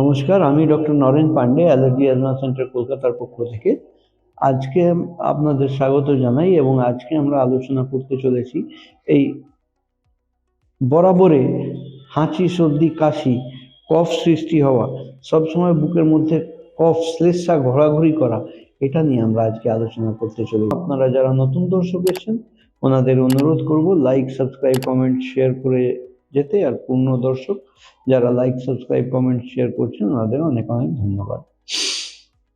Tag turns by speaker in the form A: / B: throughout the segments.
A: নমস্কার, আমি doctor Naren Pandey, allergy asthma centre কলকাতার পক্ষ থেকে আজকে আপনাদের স্বাগত জানাই। এবং আজকে আমরা আলোচনা করতে চলেছি এই বরাবরে হাঁচি, সর্দি, কাশি, কফ সৃষ্টি হওয়া, সবসময় বুকের মধ্যে কফ শ্লেষ্মা ঘোরাঘুরি করা, এটা নিয়ে আমরা আজকে আলোচনা করতে চলেছি। আপনারা যারা নতুন দর্শক এসেছেন ওনাদের অনুরোধ করব লাইক, সাবস্ক্রাইব, কমেন্ট, শেয়ার করে যেতে। আর পূর্ণ দর্শক যারা লাইক, সাবস্ক্রাইব, কমেন্ট, শেয়ার করছেন ওনাদের অনেক অনেক ধন্যবাদ।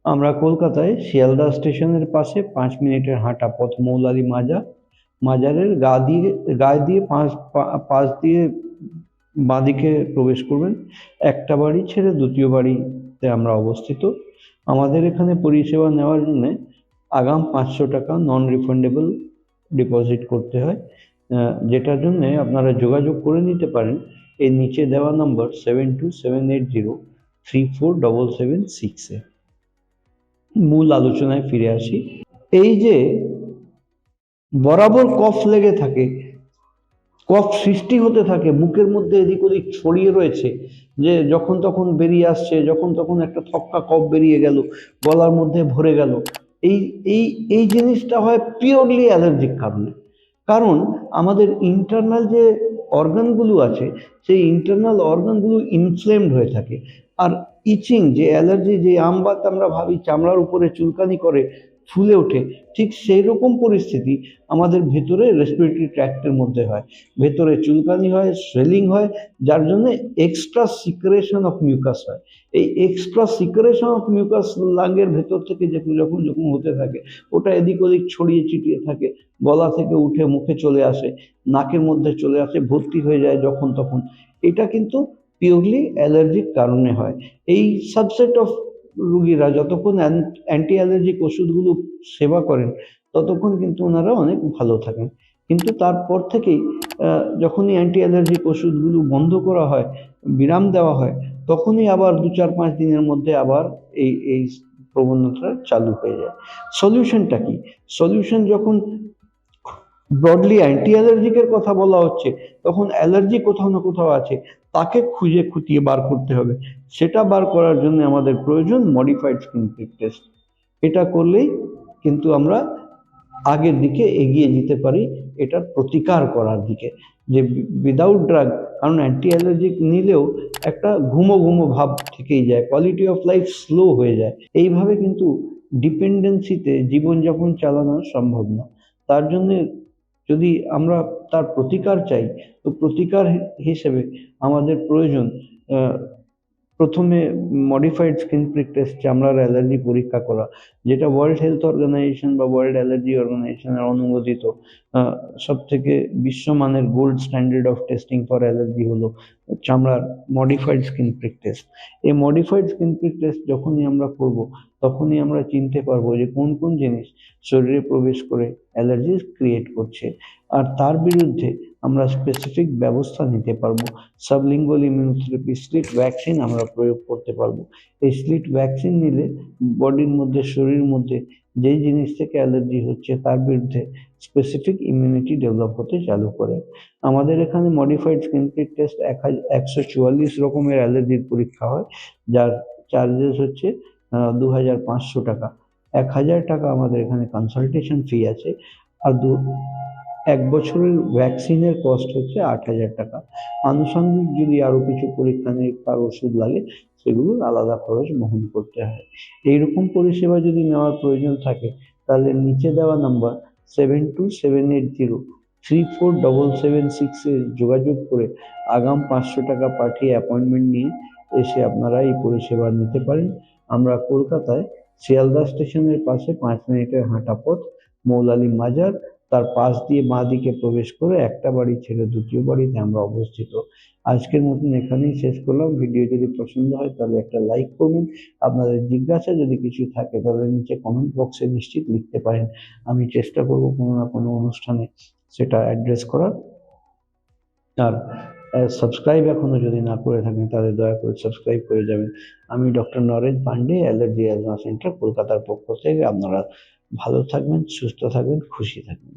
A: আমরা কলকাতায় শিয়ালদা স্টেশনের পাশে 5 মিনিটের হাঁটা পথ মৌলালী মাজারের গায়ে দিয়ে পাশ দিয়ে বাঁদিকে প্রবেশ করবেন। একটা বাড়ি ছেড়ে দ্বিতীয় বাড়িতে আমরা অবস্থিত। আমাদের এখানে পরিষেবা নেওয়ার জন্য আগাম 500 টাকা নন রিফান্ডেবল ডিপোজিট করতে হয়, যেটার জন্য আপনারা যোগাযোগ করে নিতে পারেন এই নিচে দেওয়া নম্বর 7278034776-এ। মূল আলোচনায় ফিরে আসি। এই যে বরাবর কফ লেগে থাকে, কফ সৃষ্টি হতে থাকে, বুকের মধ্যে এদিক ওদিক ছড়িয়ে রয়েছে, যে যখন তখন বেরিয়ে আসছে, যখন তখন একটা থক্কা কফ বেরিয়ে গেল, গলার মধ্যে ভরে গেল, এই এই এই জিনিসটা হয় পিওরলি অ্যালার্জিক কারণে। কারণ আমাদের ইন্টারনাল যে অর্গানগুলো আছে সেই ইন্টারনাল অর্গানগুলো ইনফ্লেমড হয়ে থাকে। আর ইচিং, যে অ্যালার্জি, যে আমবাত আমরা ভাবি চামড়ার উপরে চুলকানি করে ফুলে ওঠে, ঠিক সেই রকম পরিস্থিতি আমাদের ভেতরে রেসপিরেটরি ট্র্যাক্টের মধ্যে হয়। ভেতরে চুলকানি হয়, সোয়েলিং হয়, যার জন্য এক্সট্রা সিক্রেশন অফ মিউকাস হয়। এই এক্সট্রা সিক্রেশন অফ মিউকাস লাংয়ের ভেতর থেকে যখন যখন হতে থাকে, ওটা এদিক ওদিক ছড়িয়ে ছিটিয়ে থাকে, গলা থেকে উঠে মুখে চলে আসে, নাকের মধ্যে চলে আসে, ভর্তি হয়ে যায় যখন তখন। এটা কিন্তু পিওরলি অ্যালার্জির কারণে হয়। এই সাবসেট অফ রুগীরা যতক্ষণ অ্যান্টি অ্যালার্জিক ওষুধগুলো সেবা করেন ততক্ষণ কিন্তু ওনারা অনেক ভালো থাকেন। কিন্তু তারপর থেকেই যখনই অ্যান্টি অ্যালার্জিক ওষুধগুলো বন্ধ করা হয়, বিরাম দেওয়া হয়, তখনই আবার 2-4-5 দিনের মধ্যে আবার এই প্রবণতা চালু হয়ে যায়। সলিউশনটা কি? সলিউশন যখন ব্রডলি অ্যান্টি অ্যালার্জিকের কথা বলা হচ্ছে, তখন অ্যালার্জি কোথাও না কোথাও আছে, তাকে খুঁজে খুঁটিয়ে বার করতে হবে। সেটা বার করার জন্য আমাদের প্রয়োজন মডিফাইড স্কিন প্রিক টেস্ট। এটা করলেই কিন্তু আমরা আগের দিকে এগিয়ে যেতে পারি, এটার প্রতিকার করার দিকে। যে উইদাউট ড্রাগ, কারণ অ্যান্টি অ্যালার্জিক নিলেও একটা ঘুমো ঘুমো ভাব থেকেই যায়, কোয়ালিটি অফ লাইফ স্লো হয়ে যায়। এইভাবে কিন্তু ডিপেন্ডেন্সিতে জীবনযাপন চালানো সম্ভব না। তার জন্যে যদি আমরা তার প্রতিকার চাই, তো প্রতিকার হিসেবে আমাদের প্রয়োজন প্রথমে মডিফাইড স্কিন প্রিক টেস্ট, চামড়ার অ্যালার্জি পরীক্ষা করা, যেটা ওয়ার্ল্ড হেলথ অর্গানাইজেশন বা ওয়ার্ল্ড অ্যালার্জি অর্গানাইজেশনের অনুমোদিত সব থেকে বিশ্বমানের gold standard of testing for allergy হলো চামড়ার মডিফাইড স্কিন প্রিক টেস্ট। এই মডিফাইড স্কিন প্রিক টেস্ট যখনই আমরা করব, তখনই আমরা চিনতে পারবো যে কোন কোন জিনিস শরীরে প্রবেশ করে অ্যালার্জি ক্রিয়েট করছে, আর তার বিরুদ্ধে আমরা স্পেসিফিক ব্যবস্থা নিতে পারবো। সাবলিঙ্গুয়াল ইমিউনোথেরাপি, স্লিট ভ্যাকসিন আমরা প্রয়োগ করতে পারবো। এই স্লিট ভ্যাকসিন নিলে বডির মধ্যে, শরীরের মধ্যে যেই জিনিস থেকে অ্যালার্জি হচ্ছে তার বিরুদ্ধে স্পেসিফিক ইমিউনিটি ডেভেলপ হতে চালু করে। আমাদের এখানে মডিফাইড স্কিন প্রিক টেস্ট 144 রকমের অ্যালার্জির পরীক্ষা হয়, যার চার্জেস হচ্ছে 2500 টাকা। 1000 টাকা আমাদের এখানে কনসালটেশন ফি আছে। আর 1 বছরের ভ্যাকসিনের কস্ট হচ্ছে 8000 টাকা। আনুষঙ্গিক যদি আরও কিছু পরীক্ষা নিরীক্ষার ওষুধ লাগে, সেগুলো আলাদা খরচ বহন করতে হয়। এইরকম পরিষেবা যদি নেওয়ার প্রয়োজন থাকে, তাহলে নিচে দেওয়া নাম্বার 7278034776-এ যোগাযোগ করে আগাম 500 টাকা পাঠিয়ে অ্যাপয়েন্টমেন্ট নিয়ে এসে আপনারা এই পরিষেবা নিতে পারেন। আমরা কলকাতায় শিয়ালদা স্টেশনের পাশে 5 মিনিটের হাঁটা পথ মৌলালী মাজার, তার পাশ দিয়ে বাঁ দিকে প্রবেশ করে একটা বাড়ি ছেড়ে দ্বিতীয় বাড়িতে আমরা অবস্থিত। আজকের মতন এখানেই শেষ করলাম। ভিডিও যদি পছন্দ হয় তাহলে একটা লাইক করবেন। আপনাদের জিজ্ঞাসা যদি কিছু থাকে তাহলে নিচে কমেন্ট বক্সে নিশ্চিত লিখতে পারেন। আমি চেষ্টা করব কোনো না কোনো অনুষ্ঠানে সেটা অ্যাড্রেস করার। আর সাবস্ক্রাইব এখনো যদি না করে থাকেন তাহলে দয়া করে সাবস্ক্রাইব করে যাবেন। আমি doctor Naren Pandey, allergy asthma centre কলকাতার পক্ষ থেকে। আপনারা ভালো থাকবেন, সুস্থ থাকবেন, খুশি থাকবেন।